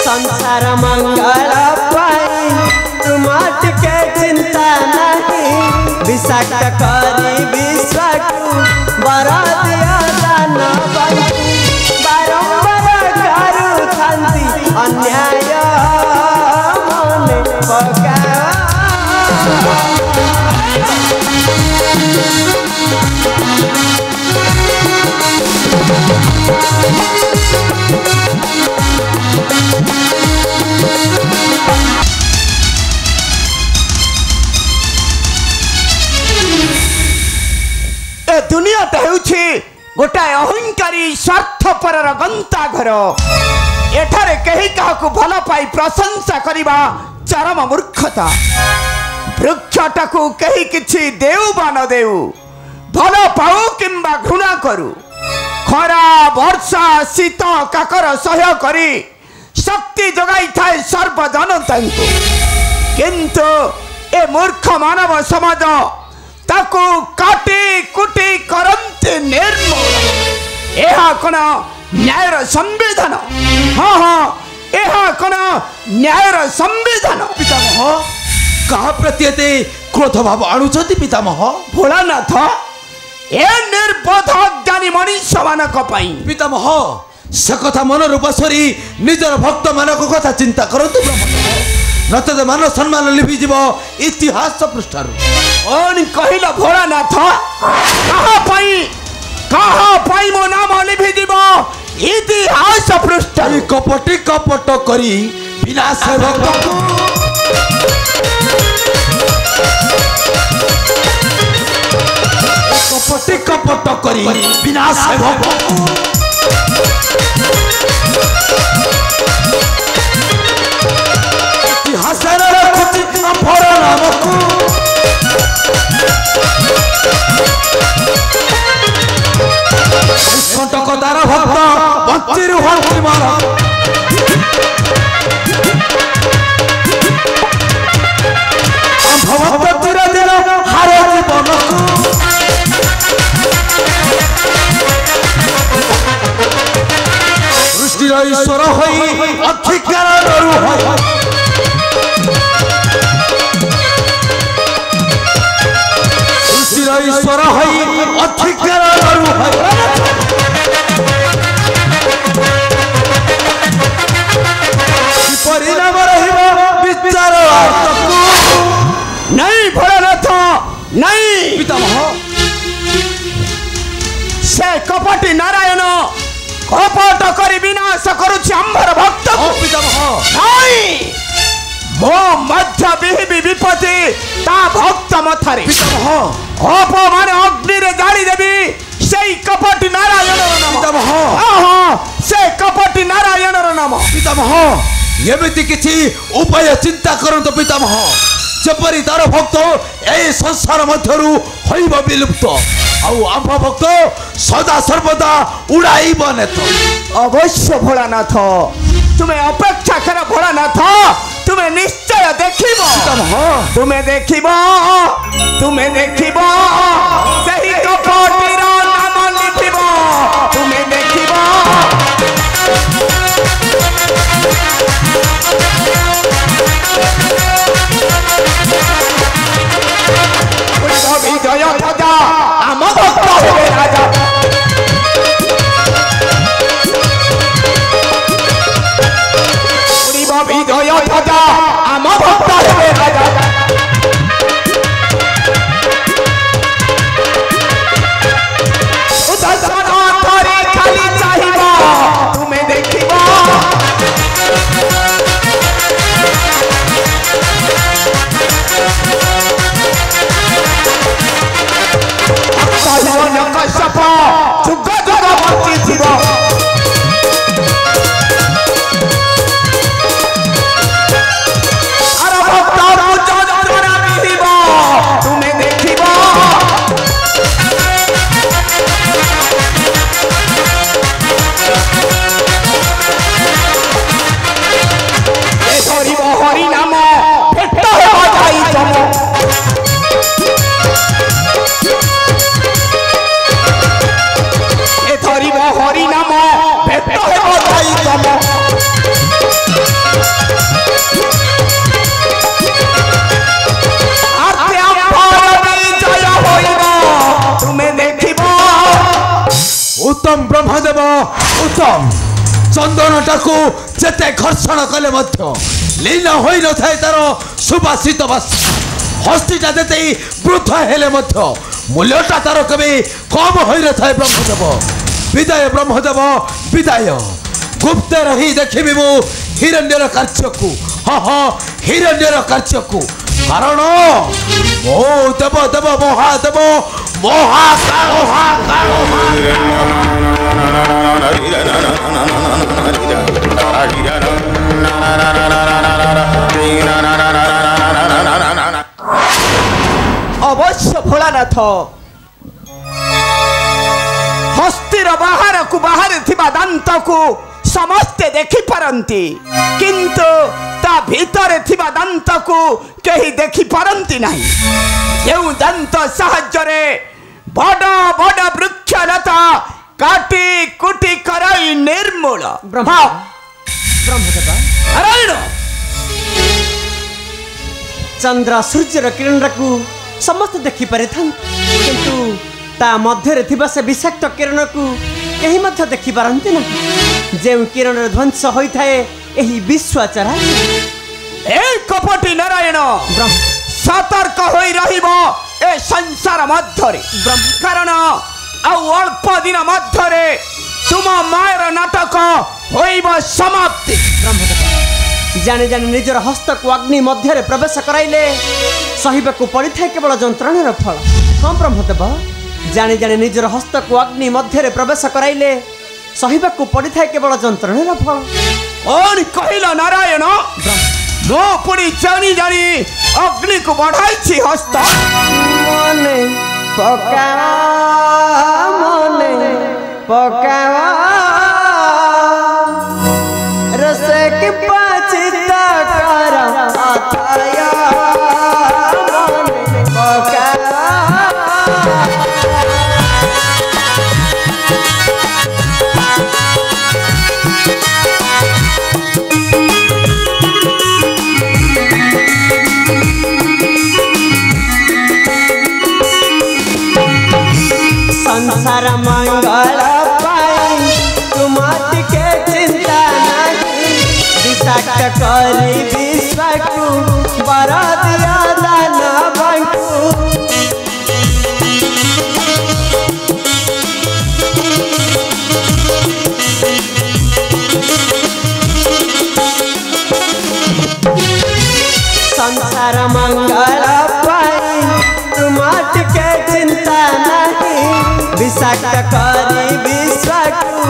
संसार मंगल पाई तुम के चिंता नहीं विषाक्त करी विश्व बरा दिया दान बारंबार करू थांती अन्याय मन पका दुनियाटा हेउछि गोटाए अहंकारी स्वार्थपर गंता घर एठारे कहीं काहाकू भल पाई प्रशंसा करिबा चरम मूर्खता वृक्षटाकू कहीं किछि देउ बा न देउ भल पाऊ किंबा घृणा करू खरा वर्षा शीत काकर सह्य करी शक्ति जगाई थाए सर्वजनता किंतु ए मूर्ख मानव समाज ताकू काटी कुटी करंते निर्मूल एहा कोन न्यायर संविधान हाँ हाँ एहा कोन न्यायर संविधान पितामह कहा प्रति एते क्रोध भाव आणुछति पितामह भोलानाथ ए निर्बोध ज्ञानी मनुष्य मानक पई पितामह से कथा मन रूपसरी निजर भक्त मानक कथा चिंता करतु नतद मान सम्मान लिपि जीव इतिहास पृष्ठारु ओन कहिला भोलानाथ कहा पाई मो नाम लिपि जीव इतिहास पृष्ठारु कपटी कपट करी विनाश भक्त कपटी कपट करी विनाश भक्त कंटकदार भक्त बंची रुहंती मार भक्त तीर दिन हार जीवन सृष्टिर ईश्वर होई अधिकार रुह ईश्वर हई अधिकार परिणाम विचार नहीं भोलानाथ नहीं पितामह से कपटी नारायण कपट करी विनाश करुछि अंबर भक्त पितामह नहीं मो मध्य बिहिबी विपत्ति ता भक्त मथारे पितामह अपमान अग्नि रे जाली देवी सेई कपटी नारायण नाम पितामह से कपटी नारायण नाम पितामह एमिति किछि उपाय चिंता करंत पितामह जेपरि तार भक्त ए संसार मध्यरु होइब विलुप्त आउ आम भक्त सदा सर्वदा उड़ाई बनेत अवश्य भोलानाथ तुम्हें अपेक्षा कर भोलानाथ तुम्हें निश्चय देखिबो तुम्हें देखिबो सही कपटीर नाम लिखिबो तुम्हें देखिबो विजय राजा आम भक्त हेबे राजा विजय राजा आम भक्त हेबे राजा खाली चाहिए तुम्हें देखिबो कश्यप जुग जुग बंची थिबो भक्त चंदनटाकू जेते घर्षण कले लीन हो न थाए तार सुबासित हस्तीटा देते वृद्ध हेले मूल्यटा तार कभी कम हो न थाए ब्रह्मदेव विदाय ब्रह्मदेव विदाय गुप्त रही देखी मु हिरण्यर कार्य को हाँ हाँ हिरण्यर कार्य को कारण मो देव देव महादेव अवश्य भोलानाथ हस्तीर बाहर को बाहर थिबा दांत को समस्ते देखि पारंती किंतु ता भीतर थिबा दांत को कहीं देखि पारंती नहीं जेउ दांत साहाय्य बड़ बड़ वृक्षलता काटी कुटी कराई निर्मूल नारायण चंद्र सूर्यर किरण को समस्त देखि पारे किंतु ता मध्य थिबा से विषाक्त किरण को कहीं मध्य देखि पारंती नहीं जे किरण ध्वंस होइथाए एही विश्वचरा ए कपटी नारायण सतर्क होई रहिबो ए संसार मध्यरे कारण आउ अल्प दिन मध्यरे तुम मायर नाटक होइबो समाप्ति जाने जाने निजर हस्त को अग्नि मध्य प्रवेश कराइले सहिबा को पड़ी था केवल जंत्रणार फल हाँ ब्रह्मदेव जाने जाने निजर हस्त को अग्नि मध्य प्रवेश कराइले सहिबा को पड़ी था केवल जंत्रणार फल कौन कहला नारायण मो पुणी जानी जानी अग्नि को बढ़ाई हस्त मने पका रस के पाचिता कर आताया मने पका संसार मंगल पाई तुम के चिंता नहीं विषाक्त करी विश्व को बर दिया दान बंटू संसार मंगल पाई तुम के चिंता नहीं विषाक्त करी विश्व को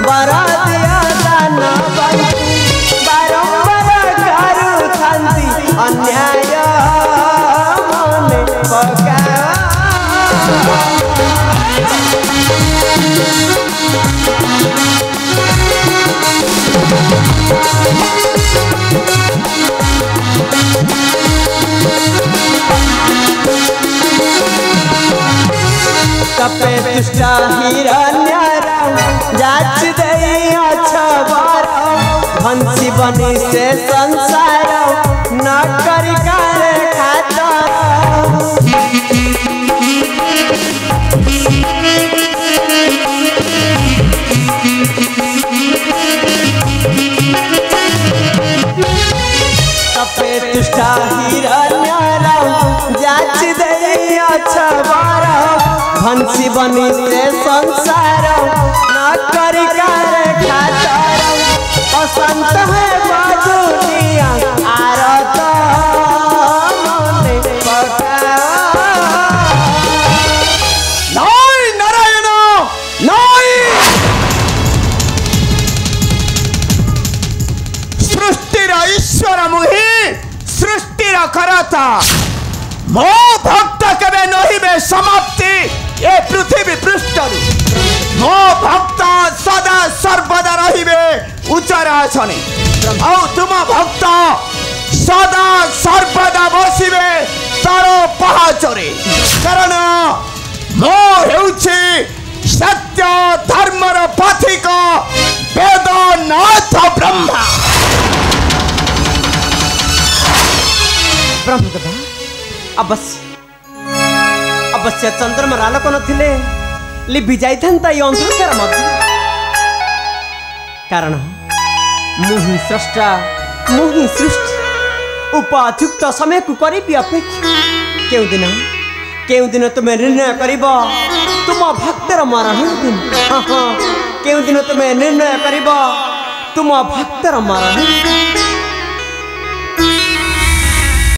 बर दिया दान बंटू बारंबार करू थांती अन्याय मने पका कपे दुष्ट हिरण्यर जाच दई अछबर हंसी बनी से संसार न करी करे खातर कपे दुष्ट हिरण्यर जाच दई अछबर हंसी बनी से संसार न करी करे खातर असंत है बाजुनिया आरत मने पका नहीं नारायण नहीं सृष्टिर ईश्वर मुहि सृष्टिर करता मो भक्त केबे नहिबे समाप्ति ए पृथ्वी पृष्ठ मो भक्त सदा सर्वदा रहिबे उच्चर आसने आ तुम भक्त सदा सर्वदा बसिबे तारो पहाचरे कारण मो हेउछि सत्य धर्मर पथिक वेदनाथ ब्रह्मा ब्रह्मदेव अवश्य अवश्य चंद्रमा आलोक नथिले लिभि जाइथान्ता ये अंधकार मध्य कारण मुहि स्रष्टा मुहि सृष्टि उपयुक्त समय को करी अपेक्षा केउ दिन तुम्हें निर्णय करिब तुम भक्तर मरण दिन केउ दिन तुम्हें निर्णय करिब तुम भक्तर मरण